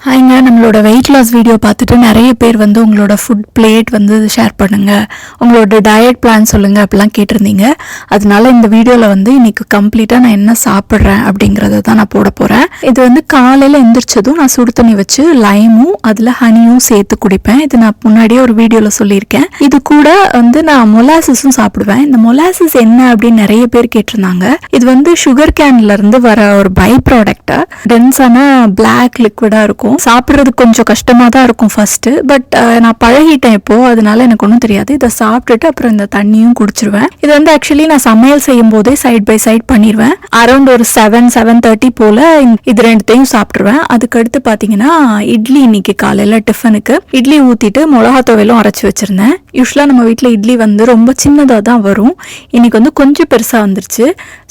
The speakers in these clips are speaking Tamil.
ஹாய்ங்க, நம்மளோட வெயிட் லாஸ் வீடியோ பார்த்துட்டு நிறைய பேர் வந்து உங்களோட ஃபுட் பிளேட் வந்து ஷேர் பண்ணுங்கள், உங்களோட டயட் பிளான் சொல்லுங்கள் அப்படிலாம் கேட்டிருந்தீங்க. அதனால இந்த வீடியோவில் வந்து இன்றைக்கி கம்ப்ளீட்டாக நான் என்ன சாப்பிட்றேன் அப்படிங்கிறத தான் நான் போட போகிறேன். இது வந்து காலையில் எந்திரிச்சதும் நான் சுடு தண்ணி வச்சு லைமும் அதில் ஹனியும் சேர்த்து குடிப்பேன். இது நான் முன்னாடியே ஒரு வீடியோவில் சொல்லியிருக்கேன். இது கூட வந்து நான் மொலாசஸும் சாப்பிடுவேன். இந்த மொலாசஸ் என்ன அப்படின்னு நிறைய பேர் கேட்டிருந்தாங்க. இது வந்து சுகர் கேன்லேருந்து வர ஒரு பை ப்ராடக்டாக டென்ஸான பிளாக் லிக்விடாக இருக்கும். சாப்பிட்றது கொஞ்சம் கஷ்டமாக தான் இருக்கும் ஃபர்ஸ்ட், பட் நான் பழகிட்டேன் இப்போ, அதனால எனக்கு ஒன்றும் தெரியாது. இதை சாப்பிட்டுட்டு அப்புறம் இந்த தண்ணியும் குடிச்சிருவேன். இது வந்து ஆக்சுவலி நான் சமையல் செய்யும் போதே சைட் பை சைட் பண்ணிடுவேன். அரௌண்ட் ஒரு 7:30 போல இது ரெண்டுத்தையும் சாப்பிட்ருவேன். அதுக்கடுத்து பார்த்தீங்கன்னா இட்லி, இன்னைக்கு காலையில் டிஃபனுக்கு இட்லி ஊற்றிட்டு மிளகா துவையலும் அரைச்சி வச்சிருந்தேன். யூஸ்வலாக நம்ம வீட்டில் இட்லி வந்து ரொம்ப சின்னதாக தான் வரும். இன்னைக்கு வந்து கொஞ்சம் பெருசாக வந்துருச்சு.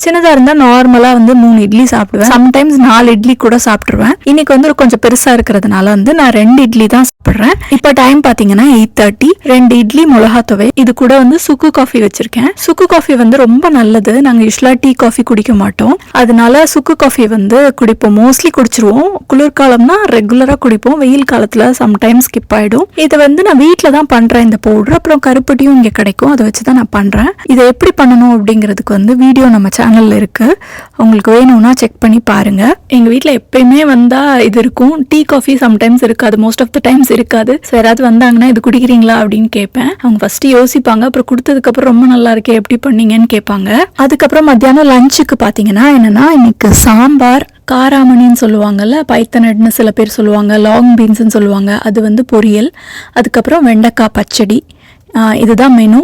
சின்னதாக இருந்தால் நார்மலாக வந்து 3 இட்லி சாப்பிடுவேன், சம்டைம்ஸ் 4 இட்லி கூட சாப்பிட்ருவேன். இன்னைக்கு வந்து கொஞ்சம் பெருசாக இருக்கிறதுனால வந்து நான் 2 இட்லி தான் சாப்பிட்றேன். இப்போ டைம் பார்த்தீங்கன்னா 8:30. 2 இட்லி மிளகா துவை, இது கூட வந்து சுக்கு காஃபி வச்சிருக்கேன். சுக்கு காஃபி வந்து ரொம்ப நல்லது. நாங்கள் யூஸ்வலாக டீ காஃபி குடிக்க மாட்டோம், அதனால சுக்கு காஃபி வந்து குடிப்போம். மோஸ்ட்லி குடிச்சிருவோம். குளிர்காலம்னா ரெகுலராக குடிப்போம், வெயில் காலத்தில் சம்டைம்ஸ் ஸ்கிப் ஆகிடும். இதை வந்து நான் வீட்டில் தான் பண்ணுறேன் இந்த பவுடர். அப்புறம் கருப்பட்டியும் இங்கே கிடைக்கும், அதை வச்சு தான் நான் பண்ணுறேன். இதை எப்படி பண்ணணும் அப்படிங்கிறதுக்கு வந்து வீடியோ நம்ம சேனலில் இருக்குது, உங்களுக்கு வேணும்னா செக் பண்ணி பாருங்கள். எங்கள் வீட்டில் எப்பயுமே வந்தால் இது இருக்கும். டீ காஃபி சம்டைம்ஸ் இருக்காது, மோஸ்ட் ஆஃப் த டைம்ஸ் இருக்காது. ஸோ யாராவது வந்தாங்கன்னா இது குடிக்கிறீங்களா அப்படின்னு கேட்பேன். அவங்க ஃபஸ்ட்டு யோசிப்பாங்க, அப்புறம் கொடுத்ததுக்கப்புறம் ரொம்ப நல்லா இருக்கே எப்படி பண்ணீங்கன்னு கேட்பாங்க. அதுக்கப்புறம் மத்தியானம் லஞ்சுக்கு பார்த்தீங்கன்னா என்னென்னா, இன்னைக்கு சாம்பார், காராமணின்னு சொல்லுவாங்கல்ல, பைத்தனட்னு சில பேர் சொல்லுவாங்க, லாங் பீன்ஸ்ன்னு சொல்லுவாங்க, அது வந்து பொரியல், அதுக்கப்புறம் வெண்டைக்காய் பச்சடி. இதுதான் மெனு.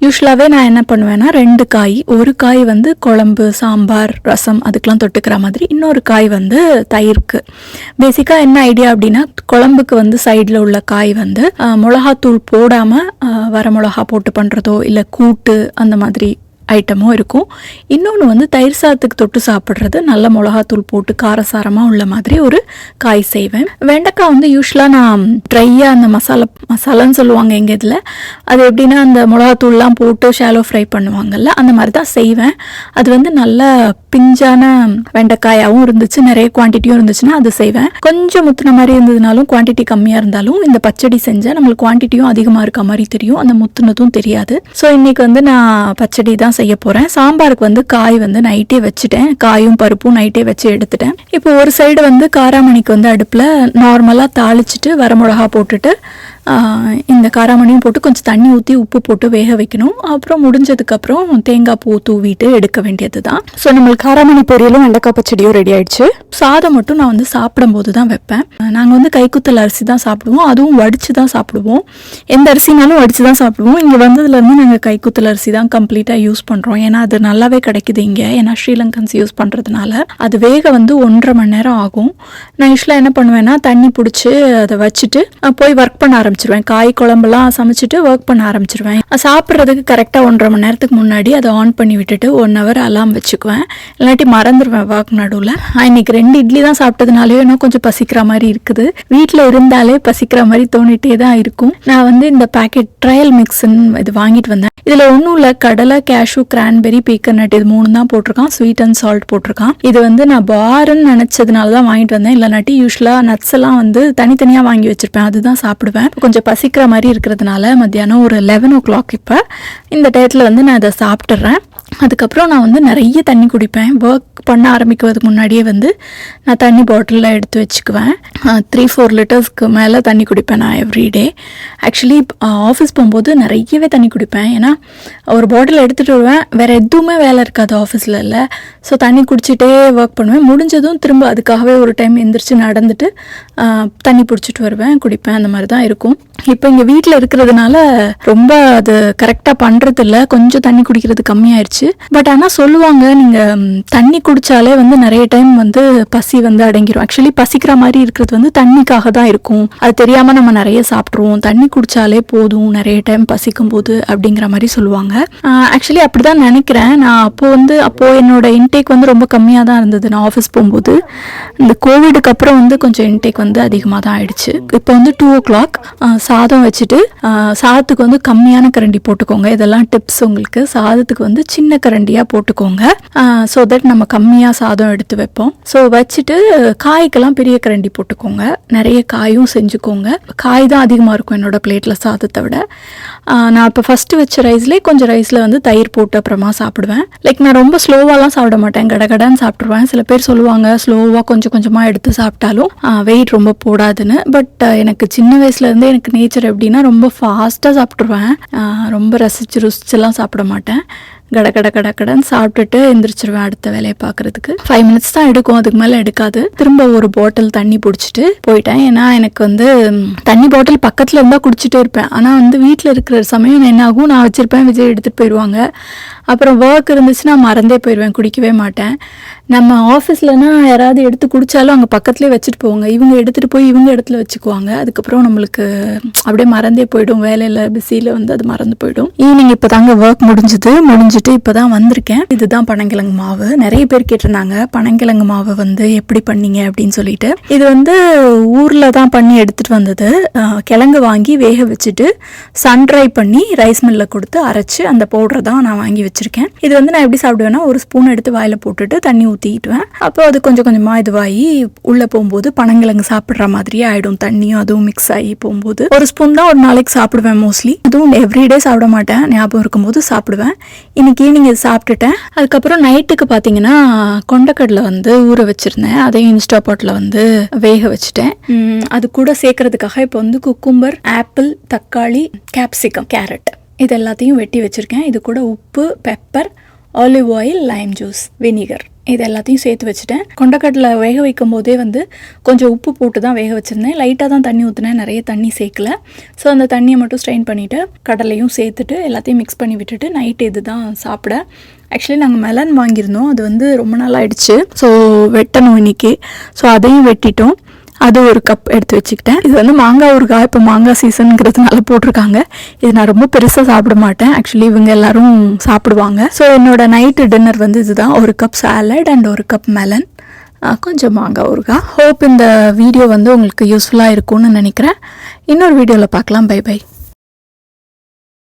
யூஸ்வலாகவே நான் என்ன பண்ணுவேன்னா 2 காய், ஒரு காய் வந்து குழம்பு, சாம்பார், ரசம் அதுக்கெலாம் தொட்டுக்கிற மாதிரி, இன்னொரு காய் வந்து தயிருக்கு. பேசிக்காக என்ன ஐடியா அப்படின்னா, குழம்புக்கு வந்து சைடில் உள்ள காய் வந்து மிளகாத்தூள் போடாமல் வர மிளகா போட்டு பண்ணுறதோ இல்லை கூட்டு அந்த மாதிரி ஐட்டமும் இருக்கும். இன்னொன்று வந்து தயிர் சாதத்துக்கு தொட்டு சாப்பிட்றது, நல்ல மிளகாத்தூள் போட்டு காரசாரமாக உள்ள மாதிரி ஒரு காய் செய்வேன். வெண்டைக்காய் வந்து யூஸ்வலாக நான் ட்ரையாக அந்த மசாலான்னு சொல்லுவாங்க எங்கள் இதில், அது எப்படின்னா அந்த மிளகாத்தூள்லாம் போட்டு ஷாலோ ஃப்ரை பண்ணுவாங்கல்ல, அந்த மாதிரி தான் செய்வேன். அது வந்து நல்ல பிஞ்சான வெண்டைக்காயாகவும் இருந்துச்சு, நிறைய குவான்டிட்டியும் இருந்துச்சுன்னா அது செய்வேன். கொஞ்சம் முத்துன மாதிரி இருந்ததுனாலும், குவான்டிட்டி கம்மியாக இருந்தாலும் இந்த பச்சடி செஞ்சால் நம்மளுக்கு குவான்டிட்டியும் அதிகமாக இருக்க மாதிரி தெரியும், அந்த முத்துனதும் தெரியாது. ஸோ இன்றைக்கி வந்து நான் பச்சடி தான் செய்ய போகிறேன். சாம்பாருக்கு வந்து காய் வந்து நைட்டே வச்சுட்டேன், காயும் பருப்பும் நைட்டே வச்சு எடுத்துட்டேன். இப்போ ஒரு சைடு வந்து காராமணிக்கு வந்து அடுப்பில் நார்மலாக தாளிச்சிட்டு வரமிளகா போட்டுட்டு இந்த காராமணியும் போட்டு கொஞ்சம் தண்ணி ஊற்றி உப்பு போட்டு வேக வைக்கணும். அப்புறம் முடிஞ்சதுக்கப்புறம் தேங்காய் பூ தூவிட்டு எடுக்க வேண்டியது தான். ஸோ நம்மளுக்கு காராமணி பொரியலும் வெண்டைக்காய் பச்சடியும் ரெடி ஆயிடுச்சு. சாதம் மட்டும் நான் வந்து சாப்பிடும்போது தான் வைப்பேன். நாங்கள் வந்து கைக்குத்தல் அரிசி தான் சாப்பிடுவோம், அதுவும் வடித்து தான் சாப்பிடுவோம். எந்த அரிசினாலும் வடித்து தான் சாப்பிடுவோம். இங்கே வந்ததுலேருந்து நாங்கள் கைக்குத்தல் அரிசி தான் கம்ப்ளீட்டாக யூஸ் பண்ணுறோம். ஏன்னா அது நல்லாவே கிடைக்குது இங்கே, ஏன்னா ஸ்ரீலங்கன்ஸ் யூஸ் பண்ணுறதுனால. அது வேக வந்து 1.5 மணி நேரம் ஆகும். நான் யூஸ்வலாக என்ன பண்ணுவேன்னா, தண்ணி பிடிச்சி அதை வச்சுட்டு போய் ஒர்க் பண்ண ஆரம்பிச்சிருவேன். காய் குழம்புலாம் சமைச்சிட்டு ஒர்க் பண்ண ஆரம்பிச்சிருவேன். சாப்பிட்றதுக்கு கரெக்டாக 1.5 மணி நேரத்துக்கு முன்னாடி அதை ஆன் பண்ணி விட்டுட்டு 1 ஹவர் அலாம் வச்சுக்குவேன், இல்லாட்டி மறந்துடுவேன் வாக்கு நடுவில். இன்னைக்கு 2 இட்லி தான் சாப்பிட்டதுனாலே இன்னும் கொஞ்சம் பசிக்கிற மாதிரி இருக்குது. வீட்டில் இருந்தாலே பசிக்கிற மாதிரி தோணிட்டே தான் இருக்கும். நான் வந்து இந்த பேக்கெட் ட்ரையல் மிக்ஸ்ன்னு இது வாங்கிட்டு வந்தேன். இதில் ஒன்றும் இல்லை, கடலை, கேஷ்யூ, கிரான்பெரி, பீக்கன் நட், இது 3 தான் போட்டிருக்கான். ஸ்வீட் அண்ட் சால்ட் போட்டிருக்கான். இது வந்து நான் பார்ன்னு நினச்சதுனால தான் வாங்கிட்டு வந்தேன், இல்லைனாட்டி யூஸ்வலாக நட்ஸ் எல்லாம் வந்து தனித்தனியாக வாங்கி வச்சுருப்பேன், அதுதான் சாப்பிடுவேன். கொஞ்சம் பசிக்கிற மாதிரி இருக்கிறதுனால மத்தியானம் ஒரு 11 o'clock இப்போ இந்த டயத்தில் வந்து நான் இதை சாப்பிட்றேன். அதுக்கப்புறம் நான் வந்து நிறைய தண்ணி குடிப்பேன். ஒர்க் பண்ண ஆரம்பிக்கிறதுக்கு முன்னாடியே வந்து நான் தண்ணி பாட்டிலில் எடுத்து வச்சுக்குவேன். 3-4 லிட்டர்ஸ்க்கு மேலே தண்ணி குடிப்பேன் நான் எவ்ரிடே. ஆக்சுவலி ஆஃபீஸ் போகும்போது நிறையவே தண்ணி குடிப்பேன், ஏன்னா ஒரு பாட்டில் எடுத்துகிட்டு வருவேன், வேறு எதுவுமே வேலை இருக்காது ஆஃபீஸில் இல்லை. ஸோ தண்ணி குடிச்சிட்டே ஒர்க் பண்ணுவேன். முடிஞ்சதும் திரும்ப அதுக்காகவே ஒரு டைம் எந்திரிச்சு நடந்துட்டு தண்ணி பிடிச்சிட்டு வருவேன், குடிப்பேன். அந்த மாதிரி தான் இருக்கும். இப்போ இங்கே வீட்டில் இருக்கிறதுனால ரொம்ப அது கரெக்டாக பண்ணுறது இல்லை, கொஞ்சம் தண்ணி குடிக்கிறது கம்மியாயிடுச்சு. பட் ஆனால் சொல்லுவாங்க, நீங்கள் தண்ணி குடித்தாலே வந்து நிறைய டைம் வந்து பசி வந்து அடங்கிடும். ஆக்சுவலி பசிக்கிற மாதிரி இருக்கிறது வந்து தண்ணிக்காக தான் இருக்கும், அது தெரியாமல் நம்ம நிறைய சாப்பிட்ருவோம். தண்ணி குடித்தாலே போதும் நிறைய டைம் பசிக்கும் போது அப்படிங்கிற மாதிரி சொல்லுவாங்க. ஆக்சுவலி அப்படி தான் நினைக்கிறேன். நான் அப்போது என்னோட இன்டேக் வந்து ரொம்ப கம்மியாக தான் இருந்தது. நான் ஆஃபீஸ் போகும்போது இந்த கோவிடுக்கு அப்புறம் வந்து கொஞ்சம் இன்டேக் வந்து அதிகமாக தான் ஆயிடுச்சு. இப்போ வந்து 2 o'clock. சாதம் வச்சுட்டு சாதத்துக்கு வந்து கம்மியான கரண்டி போட்டுக்கோங்க. இதெல்லாம் டிப்ஸ் உங்களுக்கு. சாதத்துக்கு வந்து சின்ன கரண்டியாக போட்டுக்கோங்க. ஸோ தட் நம்ம கம்மியாக சாதம் எடுத்து வைப்போம். ஸோ வச்சுட்டு காய்க்கெல்லாம் பெரிய கரண்டி போட்டுக்கோங்க. நிறைய காயும் செஞ்சுக்கோங்க. காய் தான் அதிகமாக இருக்கும் என்னோட பிளேட்டில் சாதத்தை விட. நான் இப்போ ஃபஸ்ட்டு வச்ச ரைஸ்லேயே கொஞ்சம் ரைஸில் வந்து தயிர் போட்டு அப்புறமா சாப்பிடுவேன். லைக் நான் ரொம்ப ஸ்லோவாலாம் சாப்பிட மாட்டேன், கடகடான்னு சாப்பிட்ருவேன். சில பேர் சொல்லுவாங்க ஸ்லோவாக கொஞ்சம் கொஞ்சமாக எடுத்து சாப்பிட்டாலும் வெயிட் ரொம்ப போடாதுன்னு. பட் எனக்கு சின்ன வயசுலேருந்தே எனக்கு நேச்சர் எப்படின்னா ரொம்ப ஃபாஸ்ட்டாக சாப்பிட்ருவேன். ரொம்ப ருசிச்செல்லாம் சாப்பிட மாட்டேன். கடன்னு சாப்பிட்டுட்டு எந்திரிச்சிருவேன் அடுத்த வேலையை பார்க்கறதுக்கு. 5 minutes தான் எடுக்கும், அதுக்கு மேலே எடுக்காது. திரும்ப ஒரு பாட்டில் தண்ணி பிடிச்சிட்டு போயிட்டேன். ஏன்னா எனக்கு வந்து தண்ணி பாட்டில் பக்கத்தில் இருந்தால் குடிச்சிட்டே இருப்பேன். ஆனால் வந்து வீட்டில் இருக்கிற சமயம் என்ன ஆகும், நான் வச்சுருப்பேன், விஜய் எடுத்துகிட்டு போயிடுவாங்க. அப்புறம் ஒர்க் இருந்துச்சுன்னா மறந்தே போயிடுவேன், குடிக்கவே மாட்டேன். நம்ம ஆஃபீஸ்லனா யாராவது எடுத்து குடித்தாலும் அங்கே பக்கத்துலேயே வச்சுட்டு போவாங்க. இவங்க எடுத்துகிட்டு போய் இவங்க இடத்துல வச்சுக்குவாங்க. அதுக்கப்புறம் நம்மளுக்கு அப்படியே மறந்தே போயிடும். வேலையில் பிஸியில் வந்து அது மறந்து போயிடும். ஈவினிங் இப்போ தாங்க ஒர்க் முடிஞ்சுட்டு இப்போ தான் வந்திருக்கேன். இதுதான் பனங்கிழங்கு மாவு. நிறைய பேர் கேட்டிருந்தாங்க பனங்கிழங்கு மாவு வந்து எப்படி பண்ணீங்க அப்படின்னு சொல்லிட்டு. இது வந்து ஊரில் தான் பண்ணி எடுத்துகிட்டு வந்தது. கிழங்கு வாங்கி வேக வச்சுட்டு சன்ட்ரை பண்ணி ரைஸ் மில்லில் கொடுத்து அரைச்சி அந்த பவுடரை தான் நான் வாங்கி வச்சுருக்கேன். இது வந்து நான் எப்படி சாப்பிடுவேன்னா, ஒரு ஸ்பூன் எடுத்து வாயில் போட்டுட்டு தண்ணி ஊற்றிக்கிட்டுவேன். அப்போ அது கொஞ்சம் கொஞ்சமாக இதுவாகி உள்ளே போகும்போது பனங்கிழங்கு சாப்பிட்ற மாதிரியே ஆகிடும். தண்ணியும் அதுவும் மிக்ஸ் ஆகி போகும்போது ஒரு ஸ்பூன் தான் ஒரு நாளைக்கு சாப்பிடுவேன் மோஸ்ட்லி. அதுவும் எவ்ரிடே சாப்பிட மாட்டேன், ஞாபகம் இருக்கும்போது சாப்பிடுவேன். இன்னைக்கு ஈவினிங் இது சாப்பிட்டுட்டேன். அதுக்கப்புறம் நைட்டுக்கு பார்த்தீங்கன்னா கொண்டக்கடலை வந்து ஊற வச்சுருந்தேன். அதையும் இன்ஸ்டாபாட்டில் வந்து வேக வச்சுட்டேன். அது கூட சேர்க்கறதுக்காக இப்போ வந்து குக்கும்பர், ஆப்பிள், தக்காளி, கேப்சிகம், கேரட் இது எல்லாத்தையும் வெட்டி வச்சுருக்கேன். இது கூட உப்பு, pepper, olive oil, Lime juice, vinegar இது எல்லாத்தையும் சேர்த்து வச்சுட்டேன். கொண்டக்கடலை வேக வைக்கும் போதே வந்து கொஞ்சம் உப்பு போட்டு தான் வேக வச்சுருந்தேன். லைட்டாக தான் தண்ணி ஊற்றினேன், நிறைய தண்ணி சேர்க்கல. ஸோ அந்த தண்ணியை மட்டும் ஸ்ட்ரெயின் பண்ணிவிட்டு கடலையும் சேர்த்துட்டு எல்லாத்தையும் மிக்ஸ் பண்ணி விட்டுட்டு நைட்டு இது தான் சாப்பிட. ஆக்சுவலி நாங்கள் மெலன் வாங்கியிருந்தோம், அது வந்து ரொம்ப நாள் ஆயிடுச்சு. ஸோ வெட்டணும் இன்னைக்கு. ஸோ அதையும் வெட்டிட்டோம். அது ஒரு கப் எடுத்து வச்சுக்கிட்டேன். இது வந்து மாங்காய் ஊறுகாய், இப்போ மாங்காய் சீசனுங்கிறதுனால போட்டிருக்காங்க. இது நான் ரொம்ப பெருசாக சாப்பிட மாட்டேன். ஆக்சுவலி இவங்க எல்லாரும் சாப்பிடுவாங்க. ஸோ என்னோட நைட்டு டின்னர் வந்து இதுதான். ஒரு கப் சாலட் அண்ட் ஒரு கப் மெலன், கொஞ்சம் மாங்காய் ஊறுகாய். ஹோப் இந்த வீடியோ வந்து உங்களுக்கு யூஸ்ஃபுல்லாக இருக்கும்னு நினைக்கிறேன். இன்னொரு வீடியோவில் பார்க்கலாம். Bye by.